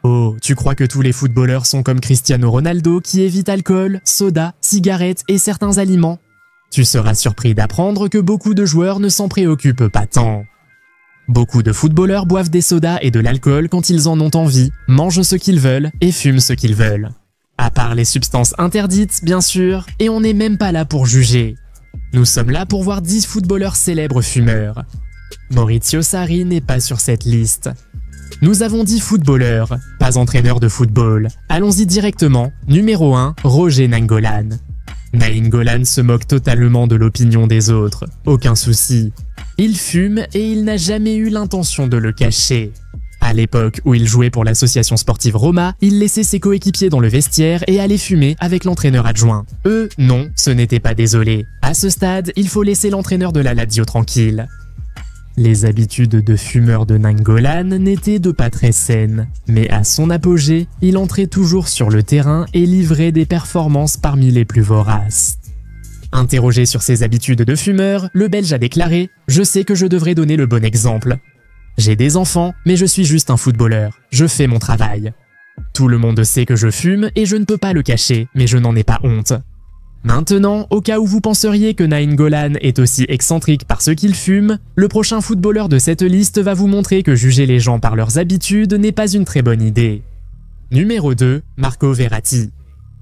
Oh, tu crois que tous les footballeurs sont comme Cristiano Ronaldo qui évite alcool, soda, cigarettes et certains aliments? Tu seras surpris d'apprendre que beaucoup de joueurs ne s'en préoccupent pas tant. Beaucoup de footballeurs boivent des sodas et de l'alcool quand ils en ont envie, mangent ce qu'ils veulent et fument ce qu'ils veulent. À part les substances interdites, bien sûr, et on n'est même pas là pour juger. Nous sommes là pour voir 10 footballeurs célèbres fumeurs. Maurizio Sarri n'est pas sur cette liste. Nous avons 10 footballeurs, pas entraîneurs de football. Allons-y directement. Numéro 1, Roger Nainggolan. Nainggolan se moque totalement de l'opinion des autres, aucun souci. Il fume et il n'a jamais eu l'intention de le cacher. À l'époque où il jouait pour l'association sportive Roma, il laissait ses coéquipiers dans le vestiaire et allait fumer avec l'entraîneur adjoint. Eux, non, ce n'était pas désolé. À ce stade, il faut laisser l'entraîneur de la Lazio tranquille. Les habitudes de fumeur de Nainggolan n'étaient de pas très saines, mais à son apogée, il entrait toujours sur le terrain et livrait des performances parmi les plus voraces. Interrogé sur ses habitudes de fumeur, le Belge a déclaré « Je sais que je devrais donner le bon exemple. J'ai des enfants, mais je suis juste un footballeur. Je fais mon travail. Tout le monde sait que je fume et je ne peux pas le cacher, mais je n'en ai pas honte. Maintenant, au cas où vous penseriez que Nainggolan est aussi excentrique parce qu'il fume, le prochain footballeur de cette liste va vous montrer que juger les gens par leurs habitudes n'est pas une très bonne idée. Numéro 2, Marco Verratti.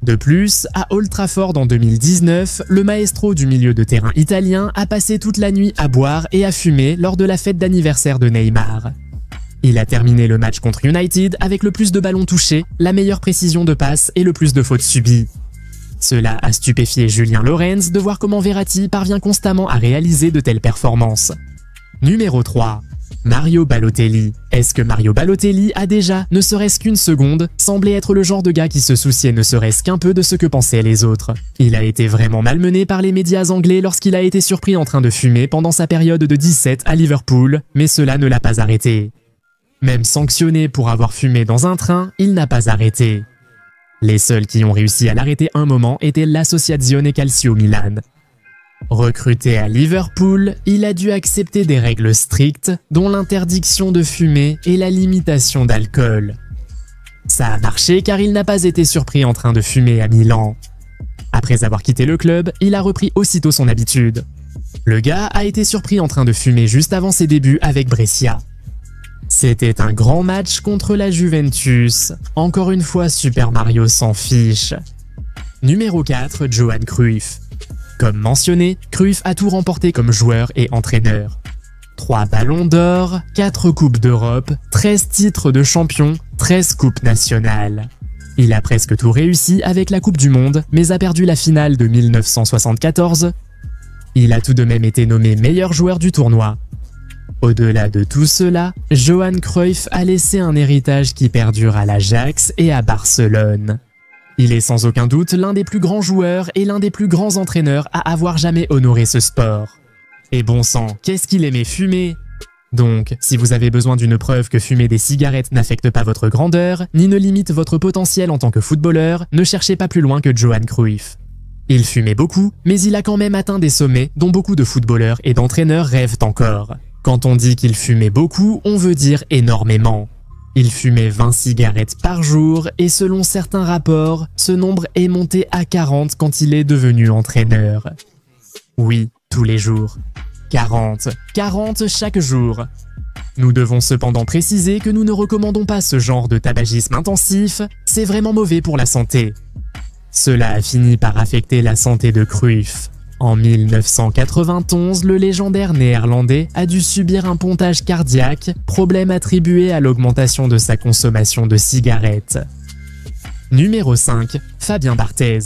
De plus, à Old Trafford en 2019, le maestro du milieu de terrain italien a passé toute la nuit à boire et à fumer lors de la fête d'anniversaire de Neymar. Il a terminé le match contre United avec le plus de ballons touchés, la meilleure précision de passe et le plus de fautes subies. Cela a stupéfié Julien Lorenz de voir comment Verratti parvient constamment à réaliser de telles performances. Numéro 3. Mario Balotelli. Est-ce que Mario Balotelli a déjà, ne serait-ce qu'une seconde, semblé être le genre de gars qui se souciait ne serait-ce qu'un peu de ce que pensaient les autres? Il a été vraiment malmené par les médias anglais lorsqu'il a été surpris en train de fumer pendant sa période de 17 à Liverpool, mais cela ne l'a pas arrêté. Même sanctionné pour avoir fumé dans un train, il n'a pas arrêté. Les seuls qui ont réussi à l'arrêter un moment étaient l'Associazione Calcio Milan. Recruté à Liverpool, il a dû accepter des règles strictes, dont l'interdiction de fumer et la limitation d'alcool. Ça a marché car il n'a pas été surpris en train de fumer à Milan. Après avoir quitté le club, il a repris aussitôt son habitude. Le gars a été surpris en train de fumer juste avant ses débuts avec Brescia. C'était un grand match contre la Juventus. Encore une fois, Super Mario s'en fiche. Numéro 4, Johan Cruyff. Comme mentionné, Cruyff a tout remporté comme joueur et entraîneur. 3 ballons d'or, 4 coupes d'Europe, 13 titres de champion, 13 coupes nationales. Il a presque tout réussi avec la Coupe du Monde, mais a perdu la finale de 1974. Il a tout de même été nommé meilleur joueur du tournoi. Au-delà de tout cela, Johan Cruyff a laissé un héritage qui perdure à l'Ajax et à Barcelone. Il est sans aucun doute l'un des plus grands joueurs et l'un des plus grands entraîneurs à avoir jamais honoré ce sport. Et bon sang, qu'est-ce qu'il aimait fumer! Donc, si vous avez besoin d'une preuve que fumer des cigarettes n'affecte pas votre grandeur, ni ne limite votre potentiel en tant que footballeur, ne cherchez pas plus loin que Johan Cruyff. Il fumait beaucoup, mais il a quand même atteint des sommets dont beaucoup de footballeurs et d'entraîneurs rêvent encore. Quand on dit qu'il fumait beaucoup, on veut dire énormément. Il fumait 20 cigarettes par jour et selon certains rapports, ce nombre est monté à 40 quand il est devenu entraîneur. Oui, tous les jours. 40 chaque jour. Nous devons cependant préciser que nous ne recommandons pas ce genre de tabagisme intensif, c'est vraiment mauvais pour la santé. Cela a fini par affecter la santé de Cruyff. En 1991, le légendaire néerlandais a dû subir un pontage cardiaque, problème attribué à l'augmentation de sa consommation de cigarettes. Numéro 5, Fabien Barthez.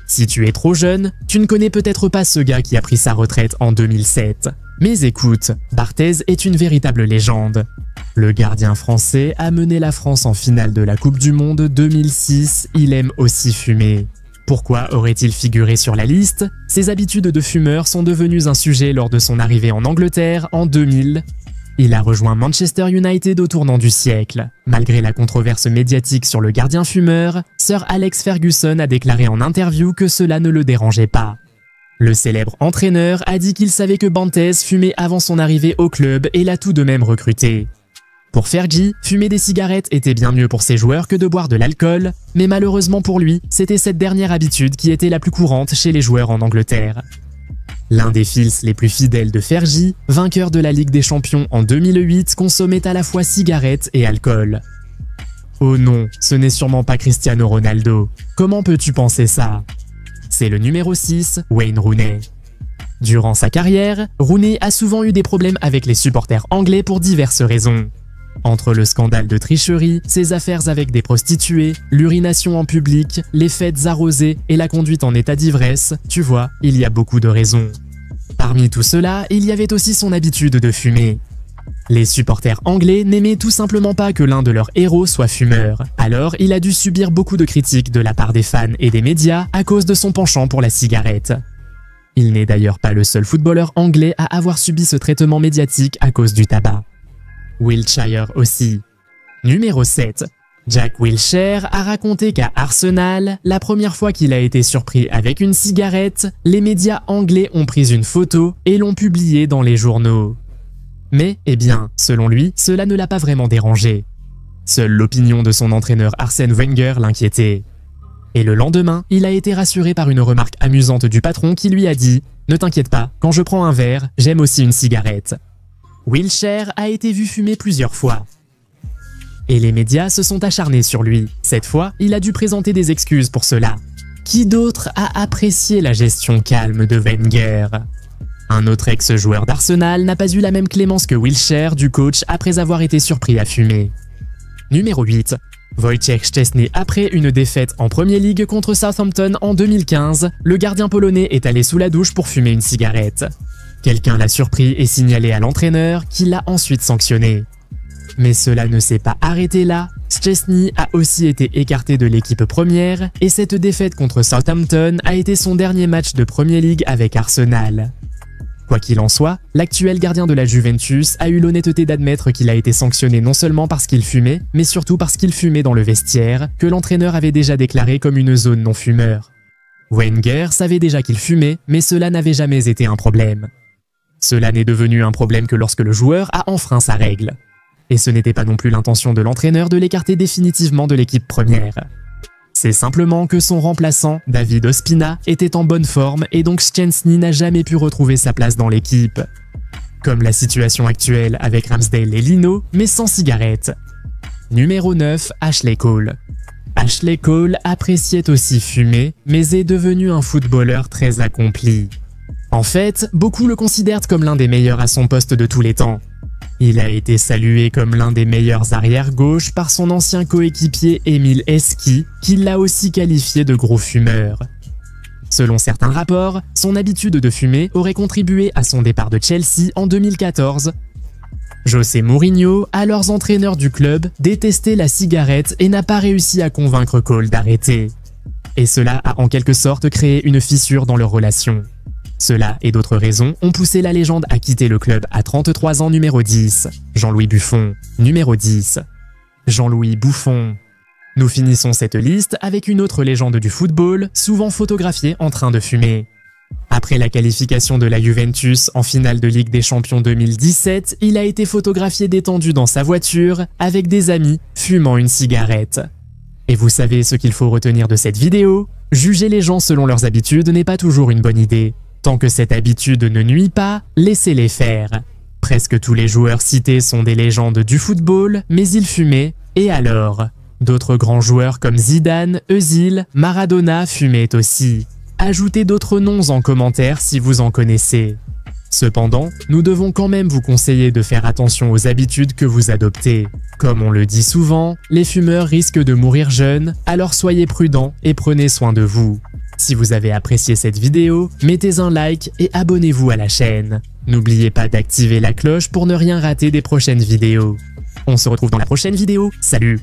Si tu es trop jeune, tu ne connais peut-être pas ce gars qui a pris sa retraite en 2007. Mais écoute, Barthez est une véritable légende. Le gardien français a mené la France en finale de la Coupe du Monde 2006, il aime aussi fumer. Pourquoi aurait-il figuré sur la liste? Ses habitudes de fumeur sont devenues un sujet lors de son arrivée en Angleterre en 2000. Il a rejoint Manchester United au tournant du siècle. Malgré la controverse médiatique sur le gardien fumeur, Sir Alex Ferguson a déclaré en interview que cela ne le dérangeait pas. Le célèbre entraîneur a dit qu'il savait que Barthez fumait avant son arrivée au club et l'a tout de même recruté. Pour Fergie, fumer des cigarettes était bien mieux pour ses joueurs que de boire de l'alcool, mais malheureusement pour lui, c'était cette dernière habitude qui était la plus courante chez les joueurs en Angleterre. L'un des fils les plus fidèles de Fergie, vainqueur de la Ligue des Champions en 2008, consommait à la fois cigarettes et alcool. Oh non, ce n'est sûrement pas Cristiano Ronaldo. Comment peux-tu penser ça? C'est le numéro 6, Wayne Rooney. Durant sa carrière, Rooney a souvent eu des problèmes avec les supporters anglais pour diverses raisons. Entre le scandale de tricherie, ses affaires avec des prostituées, l'urination en public, les fêtes arrosées et la conduite en état d'ivresse, tu vois, il y a beaucoup de raisons. Parmi tout cela, il y avait aussi son habitude de fumer. Les supporters anglais n'aimaient tout simplement pas que l'un de leurs héros soit fumeur, alors il a dû subir beaucoup de critiques de la part des fans et des médias à cause de son penchant pour la cigarette. Il n'est d'ailleurs pas le seul footballeur anglais à avoir subi ce traitement médiatique à cause du tabac. Wilshere aussi. Numéro 7. Jack Wilshere a raconté qu'à Arsenal, la première fois qu'il a été surpris avec une cigarette, les médias anglais ont pris une photo et l'ont publiée dans les journaux. Mais, eh bien, selon lui, cela ne l'a pas vraiment dérangé. Seule l'opinion de son entraîneur Arsène Wenger l'inquiétait. Et le lendemain, il a été rassuré par une remarque amusante du patron qui lui a dit « Ne t'inquiète pas, quand je prends un verre, j'aime aussi une cigarette ». Wilshere a été vu fumer plusieurs fois. Et les médias se sont acharnés sur lui. Cette fois, il a dû présenter des excuses pour cela. Qui d'autre a apprécié la gestion calme de Wenger? Un autre ex-joueur d'Arsenal n'a pas eu la même clémence que Wilshere du coach après avoir été surpris à fumer. Numéro 8. Wojciech Szczesny. Après une défaite en Premier League contre Southampton en 2015, le gardien polonais est allé sous la douche pour fumer une cigarette. Quelqu'un l'a surpris et signalé à l'entraîneur qui l'a ensuite sanctionné. Mais cela ne s'est pas arrêté là, Szczesny a aussi été écarté de l'équipe première et cette défaite contre Southampton a été son dernier match de Premier League avec Arsenal. Quoi qu'il en soit, l'actuel gardien de la Juventus a eu l'honnêteté d'admettre qu'il a été sanctionné non seulement parce qu'il fumait, mais surtout parce qu'il fumait dans le vestiaire, que l'entraîneur avait déjà déclaré comme une zone non-fumeur. Wenger savait déjà qu'il fumait, mais cela n'avait jamais été un problème. Cela n'est devenu un problème que lorsque le joueur a enfreint sa règle. Et ce n'était pas non plus l'intention de l'entraîneur de l'écarter définitivement de l'équipe première. C'est simplement que son remplaçant, David Ospina, était en bonne forme et donc Szczesny n'a jamais pu retrouver sa place dans l'équipe. Comme la situation actuelle avec Ramsdale et Lino, mais sans cigarette. Numéro 9, Ashley Cole. Ashley Cole appréciait aussi fumer, mais est devenu un footballeur très accompli. En fait, beaucoup le considèrent comme l'un des meilleurs à son poste de tous les temps. Il a été salué comme l'un des meilleurs arrière-gauche par son ancien coéquipier Emile Heskey, qui l'a aussi qualifié de gros fumeur. Selon certains rapports, son habitude de fumer aurait contribué à son départ de Chelsea en 2014. José Mourinho, alors entraîneur du club, détestait la cigarette et n'a pas réussi à convaincre Cole d'arrêter. Et cela a en quelque sorte créé une fissure dans leur relation. Cela et d'autres raisons ont poussé la légende à quitter le club à 33 ans. Numéro 10. Jean-Louis Buffon. Numéro 10. Jean-Louis Buffon. Nous finissons cette liste avec une autre légende du football, souvent photographiée en train de fumer. Après la qualification de la Juventus en finale de Ligue des Champions 2017, il a été photographié détendu dans sa voiture, avec des amis, fumant une cigarette. Et vous savez ce qu'il faut retenir de cette vidéo? Juger les gens selon leurs habitudes n'est pas toujours une bonne idée. Tant que cette habitude ne nuit pas, laissez-les faire. Presque tous les joueurs cités sont des légendes du football, mais ils fumaient, et alors? D'autres grands joueurs comme Zidane, Özil, Maradona fumaient aussi. Ajoutez d'autres noms en commentaire si vous en connaissez. Cependant, nous devons quand même vous conseiller de faire attention aux habitudes que vous adoptez. Comme on le dit souvent, les fumeurs risquent de mourir jeunes, alors soyez prudents et prenez soin de vous. Si vous avez apprécié cette vidéo, mettez un like et abonnez-vous à la chaîne. N'oubliez pas d'activer la cloche pour ne rien rater des prochaines vidéos. On se retrouve dans la prochaine vidéo, salut!